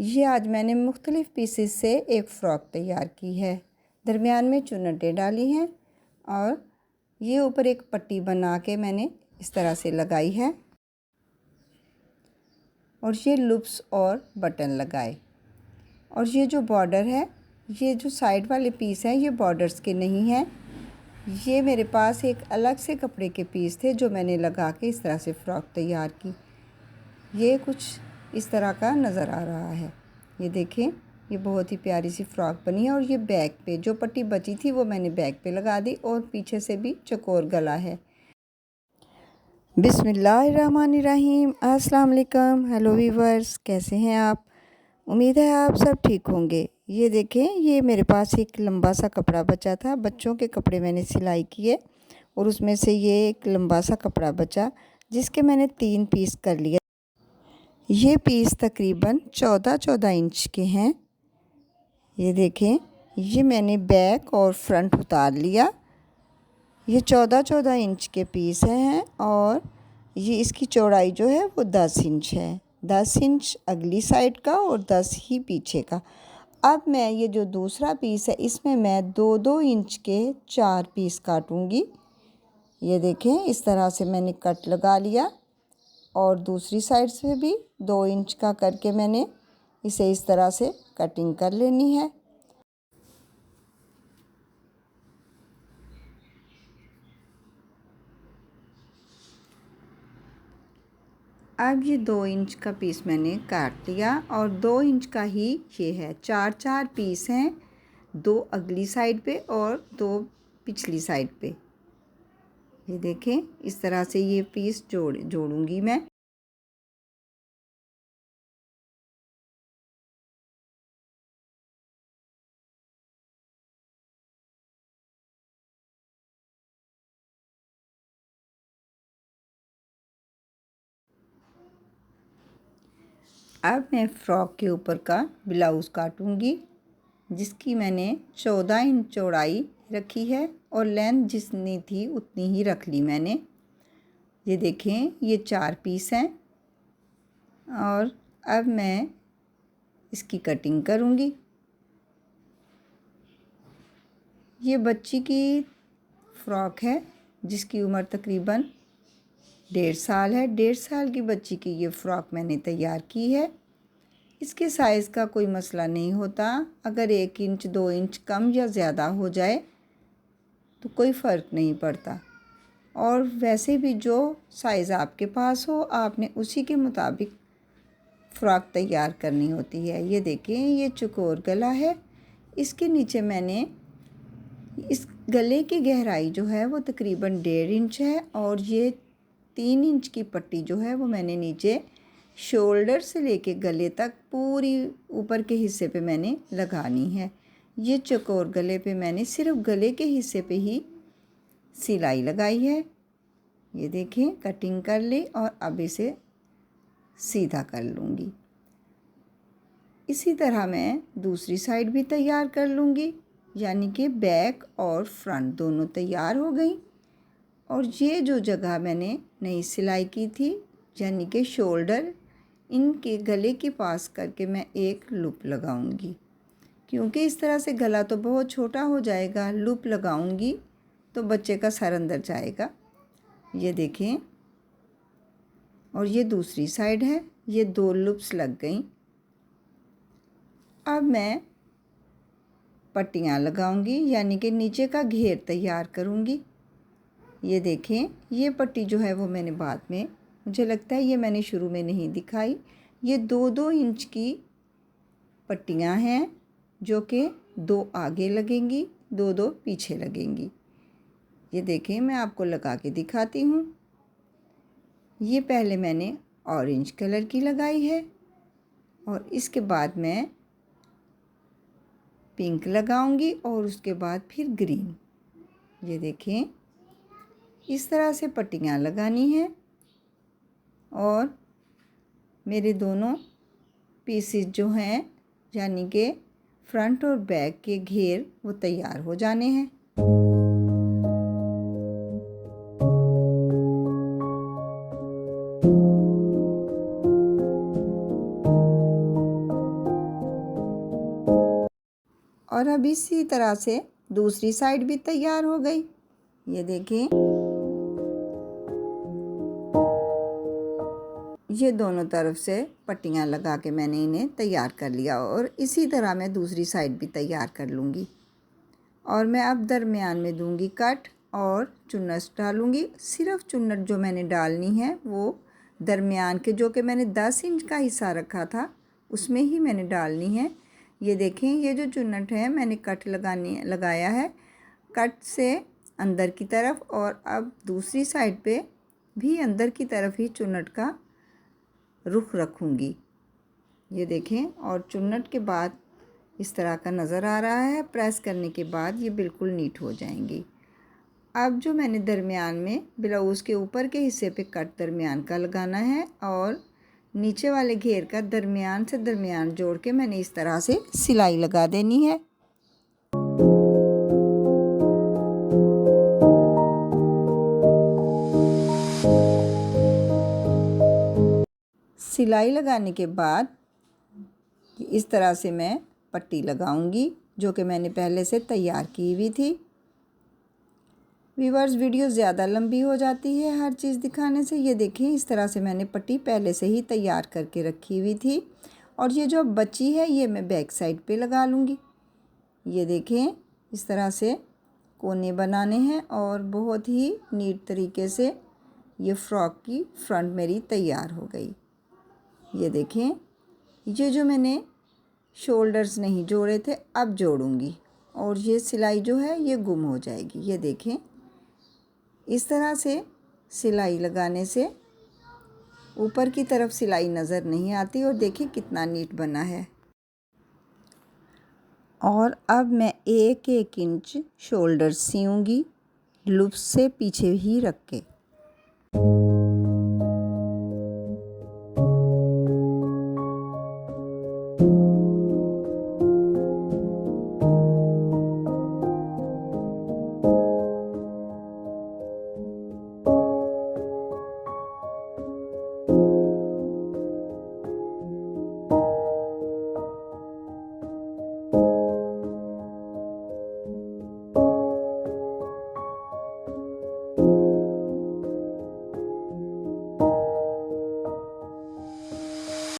ये आज मैंने मुख्तलिफ़ पीसेस से एक फ़्रॉक तैयार की है। दरमियान में चुन्नटें डाली हैं और ये ऊपर एक पट्टी बना के मैंने इस तरह से लगाई है और ये लूप्स और बटन लगाए। और ये जो बॉर्डर है, ये जो साइड वाले पीस हैं, ये बॉर्डर्स के नहीं हैं। ये मेरे पास एक अलग से कपड़े के पीस थे जो मैंने लगा के इस तरह से फ़्रॉक तैयार की। ये कुछ इस तरह का नज़र आ रहा है। ये देखें, ये बहुत ही प्यारी सी फ़्रॉक बनी है और ये बैक पे जो पट्टी बची थी वो मैंने बैक पे लगा दी और पीछे से भी चकोर गला है। बिस्मिल्लाहिर्रहमानिर्रहीम। अस्सलाम वालेकुम। हेलो वीवर्स, कैसे हैं आप? उम्मीद है आप सब ठीक होंगे। ये देखें, ये मेरे पास एक लंबा सा कपड़ा बचा था। बच्चों के कपड़े मैंने सिलाई किए और उसमें से ये एक लंबा सा कपड़ा बचा जिसके मैंने 3 पीस कर लिए। ये पीस तकरीबन 14-14 इंच के हैं। ये देखें, ये मैंने बैक और फ्रंट उतार लिया। ये 14-14 इंच के पीस हैं और ये इसकी चौड़ाई जो है वो 10 इंच है। 10 इंच अगली साइड का और 10 ही पीछे का। अब मैं ये जो दूसरा पीस है इसमें मैं 2-2 इंच के 4 पीस काटूंगी। ये देखें, इस तरह से मैंने कट लगा लिया और दूसरी साइड से भी 2 इंच का करके मैंने इसे इस तरह से कटिंग कर लेनी है। अब ये 2 इंच का पीस मैंने काट लिया और 2 इंच का ही ये है। 4-4 पीस हैं, 2 अगली साइड पे और 2 पिछली साइड पे। ये देखें, इस तरह से ये पीस जोड़ूंगी मैं। अब मैं फ़्रॉक के ऊपर का ब्लाउज़ काटूंगी जिसकी मैंने 14 इंच चौड़ाई रखी है और लेंथ जितनी थी उतनी ही रख ली मैंने। ये देखें, ये 4 पीस हैं और अब मैं इसकी कटिंग करूंगी। ये बच्ची की फ़्रॉक है जिसकी उम्र तकरीबन 1.5 साल है। 1.5 साल की बच्ची की ये फ़्रॉक मैंने तैयार की है। इसके साइज़ का कोई मसला नहीं होता। अगर 1 इंच 2 इंच कम या ज़्यादा हो जाए तो कोई फ़र्क नहीं पड़ता। और वैसे भी जो साइज़ आपके पास हो आपने उसी के मुताबिक फ़्रॉक तैयार करनी होती है। ये देखें, ये चकोर गला है। इसके नीचे मैंने इस गले की गहराई जो है वो तकरीबन 1.5 इंच है और ये 3 इंच की पट्टी जो है वो मैंने नीचे शोल्डर से लेके गले तक पूरी ऊपर के हिस्से पे मैंने लगानी है। ये चकोर गले पे मैंने सिर्फ गले के हिस्से पे ही सिलाई लगाई है। ये देखें, कटिंग कर ली और अब इसे सीधा कर लूँगी। इसी तरह मैं दूसरी साइड भी तैयार कर लूँगी, यानी कि बैक और फ्रंट दोनों तैयार हो गई। और ये जो जगह मैंने नई सिलाई की थी यानी कि शोल्डर, इनके गले के पास करके मैं एक लूप लगाऊंगी क्योंकि इस तरह से गला तो बहुत छोटा हो जाएगा। लूप लगाऊंगी तो बच्चे का सर अंदर जाएगा। ये देखें, और ये दूसरी साइड है। ये 2 लूप्स लग गई। अब मैं पट्टियाँ लगाऊंगी यानी कि नीचे का घेर तैयार करूंगी। ये देखें, ये पट्टी जो है वो मैंने बाद में, मुझे लगता है ये मैंने शुरू में नहीं दिखाई। ये 2-2 इंच की पट्टियाँ हैं जो कि 2 आगे लगेंगी, 2-2 पीछे लगेंगी। ये देखें, मैं आपको लगा के दिखाती हूँ। ये पहले मैंने ऑरेंज कलर की लगाई है और इसके बाद मैं पिंक लगाऊंगी और उसके बाद फिर ग्रीन। ये देखें, इस तरह से पट्टियाँ लगानी हैं और मेरे दोनों पीसेस जो हैं यानी कि फ्रंट और बैक के घेर वो तैयार हो जाने हैं। और अब इसी तरह से दूसरी साइड भी तैयार हो गई। ये देखें, ये दोनों तरफ से पट्टियाँ लगा के मैंने इन्हें तैयार कर लिया और इसी तरह मैं दूसरी साइड भी तैयार कर लूँगी। और मैं अब दरमियान में दूँगी कट और चुन्नट डालूँगी। सिर्फ चुन्नट जो मैंने डालनी है वो दरमियान के, जो कि मैंने 10 इंच का हिस्सा रखा था, उसमें ही मैंने डालनी है। ये देखें, ये जो चुन्नट है मैंने कट लगाया है, कट से अंदर की तरफ, और अब दूसरी साइड पे भी अंदर की तरफ ही चुन्नट का रुख रखूँगी। ये देखें, और चुन्नट के बाद इस तरह का नज़र आ रहा है। प्रेस करने के बाद ये बिल्कुल नीट हो जाएंगी। अब जो मैंने दरमियान में ब्लाउज़ के ऊपर के हिस्से पे कट दरमियान का लगाना है और नीचे वाले घेर का दरमियान से दरमियान जोड़ के मैंने इस तरह से सिलाई लगा देनी है। सिलाई लगाने के बाद इस तरह से मैं पट्टी लगाऊंगी, जो कि मैंने पहले से तैयार की हुई थी। व्यूअर्स, वीडियो ज़्यादा लंबी हो जाती है हर चीज़ दिखाने से। ये देखें, इस तरह से मैंने पट्टी पहले से ही तैयार करके रखी हुई थी और ये जो बची है ये मैं बैक साइड पे लगा लूँगी। ये देखें, इस तरह से कोने बनाने हैं और बहुत ही नीट तरीके से ये फ्रॉक की फ्रंट मेरी तैयार हो गई। ये देखें, ये जो मैंने शोल्डर्स नहीं जोड़े थे अब जोड़ूंगी और ये सिलाई जो है ये गुम हो जाएगी। ये देखें, इस तरह से सिलाई लगाने से ऊपर की तरफ सिलाई नज़र नहीं आती और देखिए कितना नीट बना है। और अब मैं 1-1 इंच शोल्डर सीऊंगी लूप्स से पीछे ही रख के।